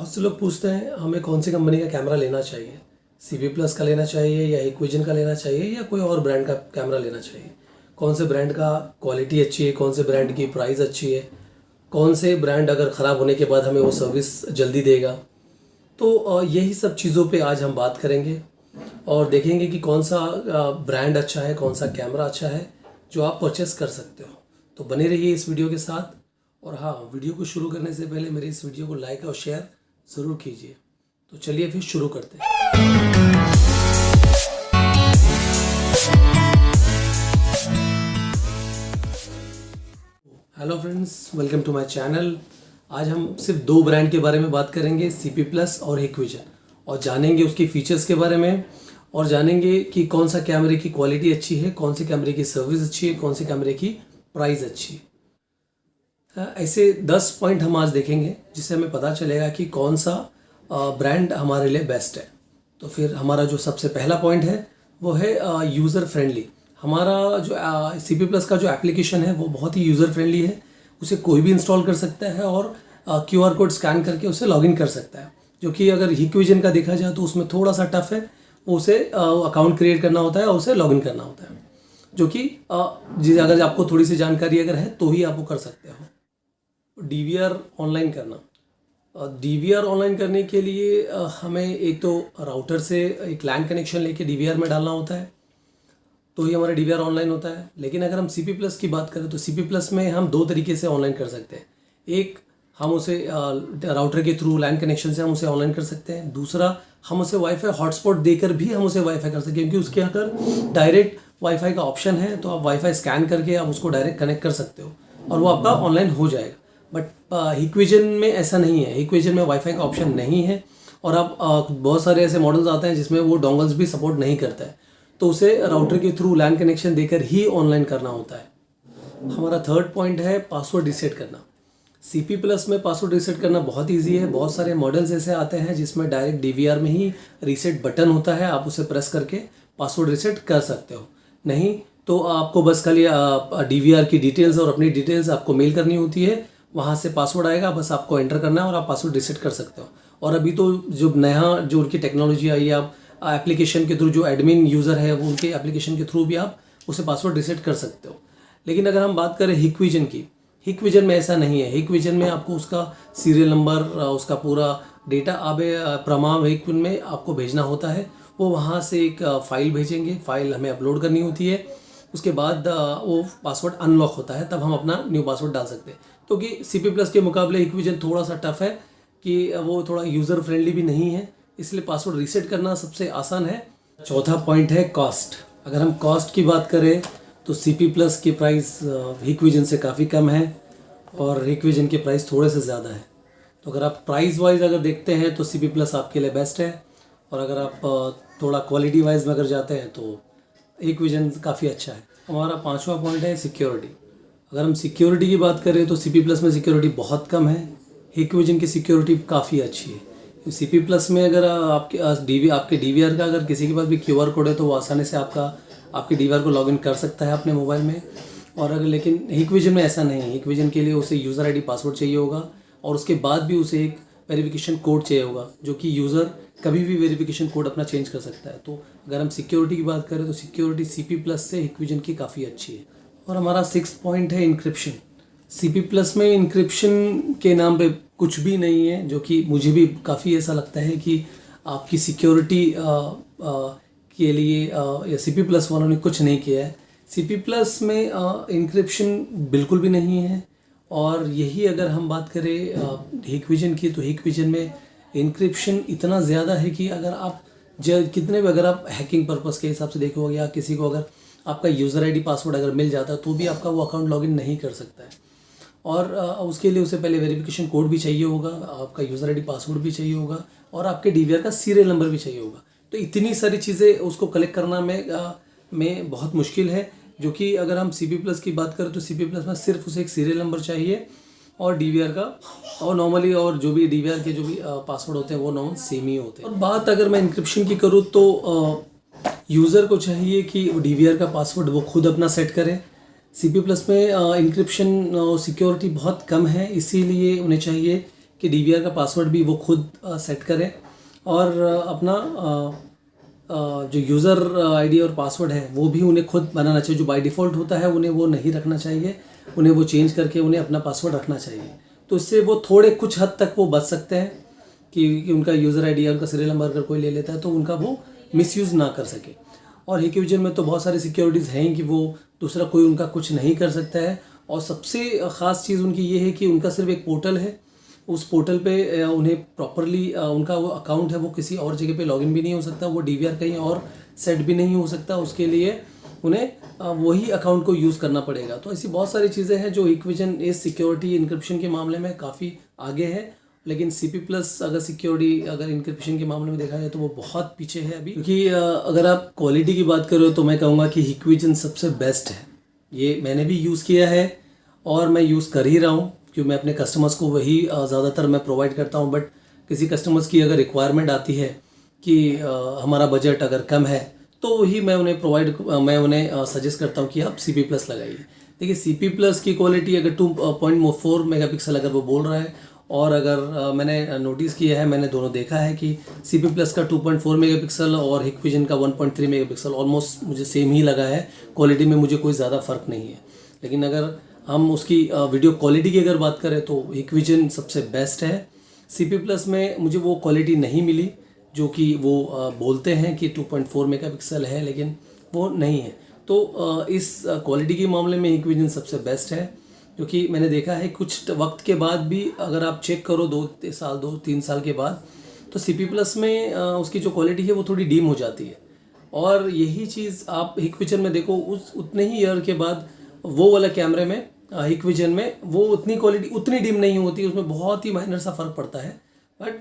बहुत से लोग पूछते हैं हमें कौन सी कंपनी का कैमरा लेना चाहिए, सीपी प्लस का लेना चाहिए या हिक्विजन का लेना चाहिए या कोई और ब्रांड का कैमरा लेना चाहिए। कौन से ब्रांड का क्वालिटी अच्छी है, कौन से ब्रांड की प्राइस अच्छी है, कौन से ब्रांड अगर ख़राब होने के बाद हमें वो सर्विस जल्दी देगा। तो यही सब चीज़ों पे आज हम बात करेंगे और देखेंगे कि कौन सा ब्रांड अच्छा है, कौन सा कैमरा अच्छा है जो आप परचेस कर सकते हो। तो बने रहिए इस वीडियो के साथ। और हाँ, वीडियो को शुरू करने से पहले मेरे इस वीडियो को लाइक और शेयर ज़रूर कीजिए। तो चलिए फिर शुरू करते हैं। Hello friends, welcome to my channel. आज हम सिर्फ दो ब्रांड के बारे में बात करेंगे, सीपी प्लस और हिक्विजन, और जानेंगे उसकी फीचर्स के बारे में और जानेंगे कि कौन सा कैमरे की क्वालिटी अच्छी है, कौन सी कैमरे की सर्विस अच्छी है, कौन सी कैमरे की प्राइस अच्छी है। ऐसे 10 पॉइंट हम आज देखेंगे जिससे हमें पता चलेगा कि कौन सा ब्रांड हमारे लिए बेस्ट है। तो फिर हमारा जो सबसे पहला पॉइंट है वो है यूज़र फ्रेंडली। हमारा जो सीपी प्लस का जो एप्लीकेशन है वो बहुत ही यूज़र फ्रेंडली है। उसे कोई भी इंस्टॉल कर सकता है और QR कोड स्कैन करके उसे लॉगिन कर सकता है, जो कि अगर हिक्विजन का देखा जाए तो उसमें थोड़ा सा टफ है। उसे अकाउंट क्रिएट करना होता है और उसे लॉगिन करना होता है, जो कि अगर आपको थोड़ी सी जानकारी अगर है तो ही आप वो कर सकते हो। DVR ऑनलाइन करना, DVR ऑनलाइन करने के लिए हमें एक तो राउटर से एक लैन कनेक्शन लेके DVR में डालना होता है, तो ही हमारा DVR ऑनलाइन होता है। लेकिन अगर हम CP प्लस की बात करें तो CP प्लस में हम दो तरीके से ऑनलाइन कर सकते हैं। एक, हम उसे राउटर के थ्रू लैन कनेक्शन से हम उसे ऑनलाइन कर सकते हैं। दूसरा, हम उसे वाईफाई हॉटस्पॉट देकर भी हम उसे वाईफाई कर सकते हैं, क्योंकि उसके अंदर डायरेक्ट वाईफाई का ऑप्शन है। तो आप वाईफाई स्कैन करके आप उसको डायरेक्ट कनेक्ट कर सकते हो और वो आपका ऑनलाइन हो जाएगा। बट हिक्विजन में ऐसा नहीं है। हिक्विजन में वाईफाई का ऑप्शन नहीं है और अब बहुत सारे ऐसे मॉडल्स आते हैं जिसमें वो डोंगल्स भी सपोर्ट नहीं करता है, तो उसे राउटर के थ्रू लैन कनेक्शन देकर ही ऑनलाइन करना होता है। हमारा थर्ड पॉइंट है पासवर्ड रीसेट करना। सीपी प्लस में पासवर्ड रीसेट करना बहुत ईजी है। बहुत सारे मॉडल्स ऐसे आते हैं जिसमें डायरेक्ट DVR में ही रीसेट बटन होता है, आप उसे प्रेस करके पासवर्ड रीसेट कर सकते हो। नहीं तो आपको बस खाली DVR की डिटेल्स और अपनी डिटेल्स आपको मेल करनी होती है, वहाँ से पासवर्ड आएगा, बस आपको एंटर करना है और आप पासवर्ड रीसेट कर सकते हो। और अभी तो जो नया जो उनकी टेक्नोलॉजी आई है, आप एप्लीकेशन के थ्रू, जो एडमिन यूज़र है वो उनके एप्लीकेशन के थ्रू भी आप उसे पासवर्ड रीसेट कर सकते हो। लेकिन अगर हम बात करें हिक्विजन की, हिक्विजन में ऐसा नहीं है। हिक्विजन में आपको उसका सीरियल नंबर, उसका पूरा डेटा आबे प्रमाण हिक्विजन में आपको भेजना होता है। वो वहाँ से एक फ़ाइल भेजेंगे, फ़ाइल हमें अपलोड करनी होती है। उसके बाद वो पासवर्ड अनलॉक होता है, तब हम अपना न्यू पासवर्ड डाल सकते हैं। क्योंकि सीपी प्लस के मुकाबले हिक्विजन थोड़ा सा टफ है कि वो थोड़ा यूज़र फ्रेंडली भी नहीं है, इसलिए पासवर्ड रीसेट करना सबसे आसान है। चौथा पॉइंट है कॉस्ट। अगर हम कॉस्ट की बात करें तो सीपी प्लस की प्राइस हिक्विजन से काफ़ी कम है और हिक्विजन की प्राइस थोड़े से ज़्यादा है। तो अगर आप प्राइस वाइज अगर देखते हैं तो सीपी प्लस आपके लिए बेस्ट है, और अगर आप थोड़ा क्वालिटी वाइज में अगर जाते हैं तो हिक्विजन काफ़ी अच्छा है। हमारा पांचवा पॉइंट है सिक्योरिटी। अगर हम सिक्योरिटी की बात करें तो सीपी प्लस में सिक्योरिटी बहुत कम है, हिक्विजन की सिक्योरिटी काफ़ी अच्छी है। सीपी प्लस में अगर आपके DVR का अगर किसी के पास भी QR कोड है तो वो आसानी से आपके DVR को लॉगिन कर सकता है अपने मोबाइल में। और अगर लेकिन हिक्विजन में ऐसा नहीं है। हिक्विजन के लिए उसे यूज़र ID पासवर्ड चाहिए होगा और उसके बाद भी उसे एक वेरिफिकेशन कोड चाहिए होगा, जो कि यूज़र कभी भी वेरिफिकेशन कोड अपना चेंज कर सकता है। तो अगर हम सिक्योरिटी की बात करें तो सिक्योरिटी सीपी प्लस से हिक्विजन की काफ़ी अच्छी है। और हमारा 6 पॉइंट है इंक्रिप्शन। सीपी प्लस में इंक्रिप्शन के नाम पे कुछ भी नहीं है, जो कि मुझे भी काफ़ी ऐसा लगता है कि आपकी सिक्योरिटी के लिए या सीपी प्लस वालों ने कुछ नहीं किया है। सीपी प्लस में इंक्रिप्शन बिल्कुल भी नहीं है। और यही अगर हम बात करें हिक्विजन की, तो हिक्विजन में इंक्रिप्शन इतना ज़्यादा है कि अगर आप कितने भी अगर आप हैकिंग पर्पस के हिसाब से देखोगे या किसी को अगर आपका यूज़र ID पासवर्ड अगर मिल जाता है तो भी आपका वो अकाउंट लॉगिन नहीं कर सकता है। और उसके लिए उसे पहले वेरिफिकेशन कोड भी चाहिए होगा, आपका यूज़र ID पासवर्ड भी चाहिए होगा और आपके DVR का सीरियल नंबर भी चाहिए होगा। तो इतनी सारी चीज़ें उसको कलेक्ट करना में बहुत मुश्किल है, जो कि अगर हम सीपी प्लस की बात करें तो सीपी प्लस में सिर्फ उसे एक सीरियल नंबर चाहिए और DVR का, और नॉर्मली और जो भी DVR के जो भी पासवर्ड होते हैं वो नॉर्मल सेम ही होते हैं। और बात अगर मैं इंक्रिप्शन की करूँ तो यूज़र को चाहिए कि वो DVR का पासवर्ड वो खुद अपना सेट करे। सीपी प्लस में इंक्रिप्शन सिक्योरिटी बहुत कम है, इसीलिए उन्हें चाहिए कि DVR का पासवर्ड भी वो खुद सेट करें और अपना जो यूज़र आईडी और पासवर्ड है वो भी उन्हें खुद बनाना चाहिए। जो बाय डिफ़ॉल्ट होता है उन्हें वो नहीं रखना चाहिए, उन्हें वो चेंज करके उन्हें अपना पासवर्ड रखना चाहिए। तो इससे वो थोड़े कुछ हद तक वो बच सकते हैं कि उनका यूज़र आईडी या उनका सीरियल नंबर अगर कोई ले लेता है तो उनका वो मिसयूज़ ना कर सके। और हिक्विजन में तो बहुत सारी सिक्योरिटीज़ हैं कि वो दूसरा कोई उनका कुछ नहीं कर सकता है। और सबसे ख़ास चीज़ उनकी ये है कि उनका सिर्फ एक पोर्टल है, उस पोर्टल पे उन्हें प्रॉपरली उनका वो अकाउंट है वो किसी और जगह पे लॉगिन भी नहीं हो सकता, वो DVR कहीं और सेट भी नहीं हो सकता। उसके लिए उन्हें वही अकाउंट को यूज़ करना पड़ेगा। तो ऐसी बहुत सारी चीज़ें हैं जो हिक्विजन इस सिक्योरिटी इंक्रिप्शन के मामले में काफ़ी आगे है, लेकिन CP+ अगर सिक्योरिटी अगर इंक्रिप्शन के मामले में देखा जाए तो वो बहुत पीछे है अभी। क्योंकि अगर आप क्वालिटी की बात करो तो मैं कहूँगा कि हिक्विजन सबसे बेस्ट है। ये मैंने भी यूज़ किया है और मैं यूज़ कर ही रहा हूँ, क्योंकि मैं अपने कस्टमर्स को वही ज़्यादातर मैं प्रोवाइड करता हूँ। बट किसी कस्टमर्स की अगर रिक्वायरमेंट आती है कि हमारा बजट अगर कम है तो वही मैं उन्हें सजेस्ट करता हूँ कि आप CP+ लगाइए। देखिए CP+ की क्वालिटी अगर 2.4 मेगापिक्सल अगर वो बोल रहा है, और अगर मैंने नोटिस किया है, मैंने दोनों देखा है कि CP+ का 2.4 मेगापिक्सल और हिक्विजन का 1.3 मेगापिक्सल ऑलमोस्ट मुझे सेम ही लगा है। क्वालिटी में मुझे कोई ज़्यादा फ़र्क नहीं है। लेकिन अगर हम उसकी वीडियो क्वालिटी की अगर बात करें तो हिक्विजन सबसे बेस्ट है। CP+ में मुझे वो क्वालिटी नहीं मिली जो कि वो बोलते हैं कि 2.4 मेगापिक्सल है, लेकिन वो नहीं है। तो इस क्वालिटी के मामले में हिक्विजन सबसे बेस्ट है, क्योंकि मैंने देखा है कुछ वक्त के बाद भी अगर आप चेक करो 2-3 साल के बाद तो CP+ में उसकी जो क्वालिटी है वो थोड़ी डीम हो जाती है। और यही चीज़ आप हिक्विजन में देखो, उतने ही ईयर के बाद वो वाला कैमरे में हिक्विजन में वो उतनी क्वालिटी उतनी डीम नहीं होती, उसमें बहुत ही माइनर सा फ़र्क पड़ता है। बट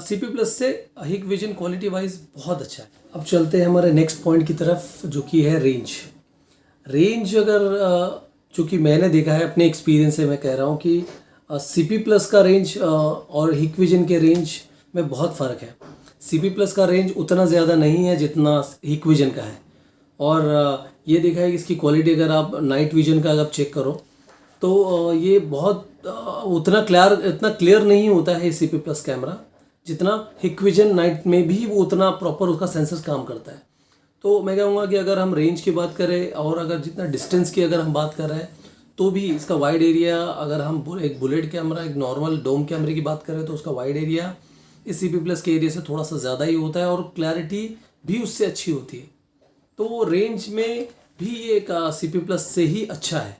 CP+ से हिक्विजन क्वालिटी वाइज बहुत अच्छा है। अब चलते हैं हमारे नेक्स्ट पॉइंट की तरफ, जो कि है रेंज। अगर चूँकि मैंने देखा है अपने एक्सपीरियंस से मैं कह रहा हूँ कि CP+ का रेंज और हिक्विजन के रेंज में बहुत फ़र्क है। CP+ का रेंज उतना ज़्यादा नहीं है जितना हिक्विजन का है। और ये देखा है कि इसकी क्वालिटी अगर आप नाइट विजन का अगर चेक करो तो ये बहुत इतना क्लियर नहीं होता है CP+ कैमरा, जितना हिक्विजन नाइट में भी वो उतना प्रॉपर उसका सेंसर काम करता है। तो मैं कहूँगा कि अगर हम रेंज की बात करें और अगर जितना डिस्टेंस की अगर हम बात कर रहे हैं तो भी इसका वाइड एरिया, अगर हम एक बुलेट कैमरा एक नॉर्मल डोम कैमरे की बात करें तो उसका वाइड एरिया इस CP+ के एरिया से थोड़ा सा ज़्यादा ही होता है और क्लैरिटी भी उससे अच्छी होती है। तो रेंज में भी ये CP+ से ही अच्छा है।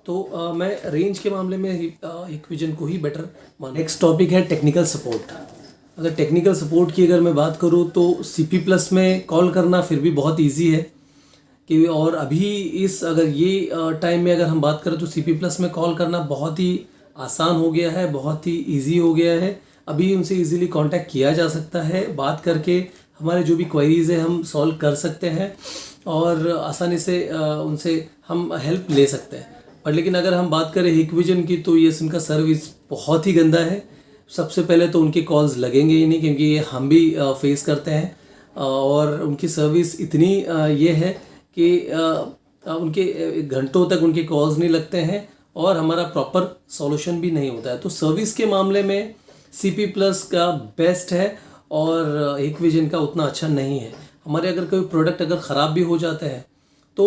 तो मैं रेंज के मामले में हिक्विजन को ही बेटर मान। नेक्स्ट टॉपिक है टेक्निकल सपोर्ट। अगर टेक्निकल सपोर्ट की अगर मैं बात करूँ तो CP+ में कॉल करना फिर भी बहुत इजी है कि, और अभी अगर ये टाइम में अगर हम बात करें तो CP+ में कॉल करना बहुत ही आसान हो गया है, बहुत ही इजी हो गया है। अभी उनसे इजीली कांटेक्ट किया जा सकता है, बात करके हमारे जो भी क्वेरीज है हम सॉल्व कर सकते हैं और आसानी से उनसे हम हेल्प ले सकते हैं। पर लेकिन अगर हम बात करें हिक्विजन की तो ये इनका सर्विस बहुत ही गंदा है। सबसे पहले तो उनके कॉल्स लगेंगे ही नहीं, क्योंकि ये हम भी फेस करते हैं। और उनकी सर्विस इतनी ये है कि उनके घंटों तक उनके कॉल्स नहीं लगते हैं और हमारा प्रॉपर सॉल्यूशन भी नहीं होता है। तो सर्विस के मामले में CP+ का बेस्ट है और हिक्विजन का उतना अच्छा नहीं है। हमारे अगर कोई प्रोडक्ट अगर ख़राब भी हो जाते हैं तो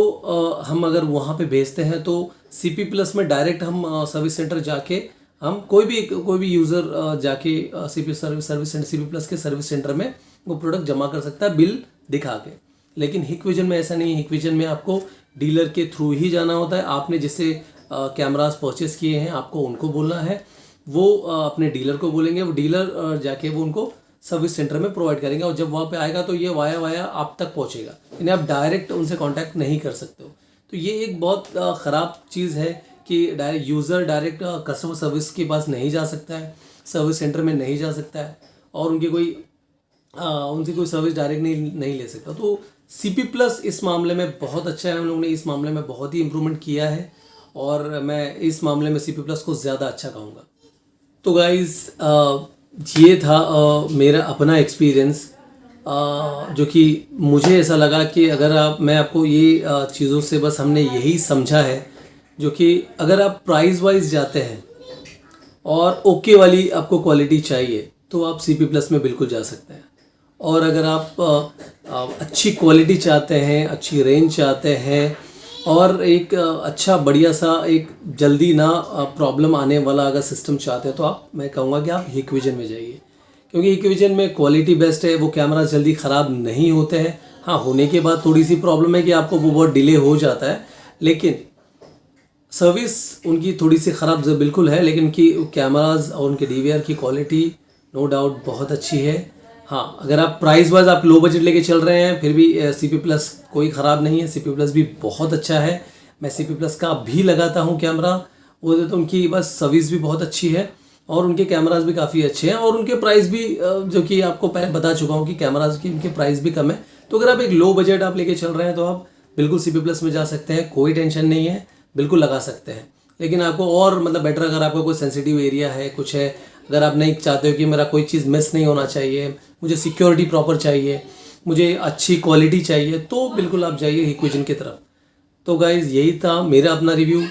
हम अगर वहाँ पे भेजते हैं तो CP+ में डायरेक्ट हम सर्विस सेंटर जाके हम कोई भी यूज़र जाके CP+ के सर्विस सेंटर में वो प्रोडक्ट जमा कर सकता है बिल दिखा के। लेकिन हिक्विजन में ऐसा नहीं है। हिक्विजन में आपको डीलर के थ्रू ही जाना होता है। आपने जिससे कैमरास परचेस किए हैं आपको उनको बोलना है, वो अपने डीलर को बोलेंगे, वो डीलर जाके वो उनको सर्विस सेंटर में प्रोवाइड करेंगे और जब वहाँ पे आएगा तो ये वाया आप तक पहुँचेगा, यानी आप डायरेक्ट उनसे कांटेक्ट नहीं कर सकते हो। तो ये एक बहुत ख़राब चीज़ है कि यूज़र डायरेक्ट कस्टमर सर्विस के पास नहीं जा सकता है, सर्विस सेंटर में नहीं जा सकता है और उनसे कोई सर्विस डायरेक्ट नहीं ले सकता। तो CP+ इस मामले में बहुत अच्छा है। हम लोगों ने इस मामले में बहुत ही इम्प्रूवमेंट किया है और मैं इस मामले में CP+ को ज़्यादा अच्छा कहूँगा। तो गाइज़ ये था मेरा अपना एक्सपीरियंस, जो कि मुझे ऐसा लगा कि अगर मैं आपको ये चीज़ों से बस हमने यही समझा है, जो कि अगर आप प्राइस वाइज जाते हैं और ओके वाली आपको क्वालिटी चाहिए तो आप CP+ में बिल्कुल जा सकते हैं। और अगर आप अच्छी क्वालिटी चाहते हैं, अच्छी रेंज चाहते हैं और एक अच्छा बढ़िया सा एक जल्दी ना प्रॉब्लम आने वाला अगर सिस्टम चाहते हैं तो मैं कहूँगा कि आप Hikvision में जाइए, क्योंकि Hikvision में क्वालिटी बेस्ट है। वो कैमरा जल्दी ख़राब नहीं होते हैं। हाँ, होने के बाद थोड़ी सी प्रॉब्लम है कि आपको वो बहुत डिले हो जाता है, लेकिन सर्विस उनकी थोड़ी सी ख़राब बिल्कुल है, लेकिन उनकी कैमराज और उनके DVR की क्वालिटी नो डाउट बहुत अच्छी है। हाँ, अगर आप प्राइस वाइज आप लो बजट लेके चल रहे हैं फिर भी CP+ कोई ख़राब नहीं है। CP+ भी बहुत अच्छा है। मैं CP+ का भी लगाता हूँ कैमरा, वो तो उनकी बस सर्विस भी बहुत अच्छी है और उनके कैमराज भी काफ़ी अच्छे हैं और उनके प्राइस भी जो कि आपको पहले बता चुका हूँ कि कैमराज की उनके प्राइस भी कम है। तो अगर आप एक लो बजट आप लेके चल रहे हैं तो आप बिल्कुल CP+ में जा सकते हैं, कोई टेंशन नहीं है, बिल्कुल लगा सकते हैं। लेकिन आपको और मतलब बेटर, अगर आपका कोई सेंसिटिव एरिया है, कुछ है, अगर आप नहीं चाहते हो कि मेरा कोई चीज़ मिस नहीं होना चाहिए, मुझे सिक्योरिटी प्रॉपर चाहिए, मुझे अच्छी क्वालिटी चाहिए, तो बिल्कुल आप जाइए Hikvision की तरफ। तो गाइज़ यही था मेरा अपना रिव्यू।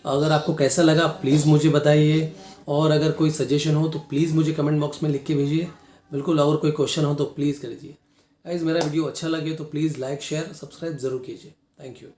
अगर आपको कैसा लगा प्लीज़ मुझे बताइए, और अगर कोई सजेशन हो तो प्लीज़ मुझे कमेंट बॉक्स में लिख के भेजिए। बिल्कुल, और कोई क्वेश्चन हो तो प्लीज़ कर दीजिए। गाइज़ मेरा वीडियो अच्छा लगे तो प्लीज़ लाइक शेयर सब्सक्राइब ज़रूर कीजिए। Thank you.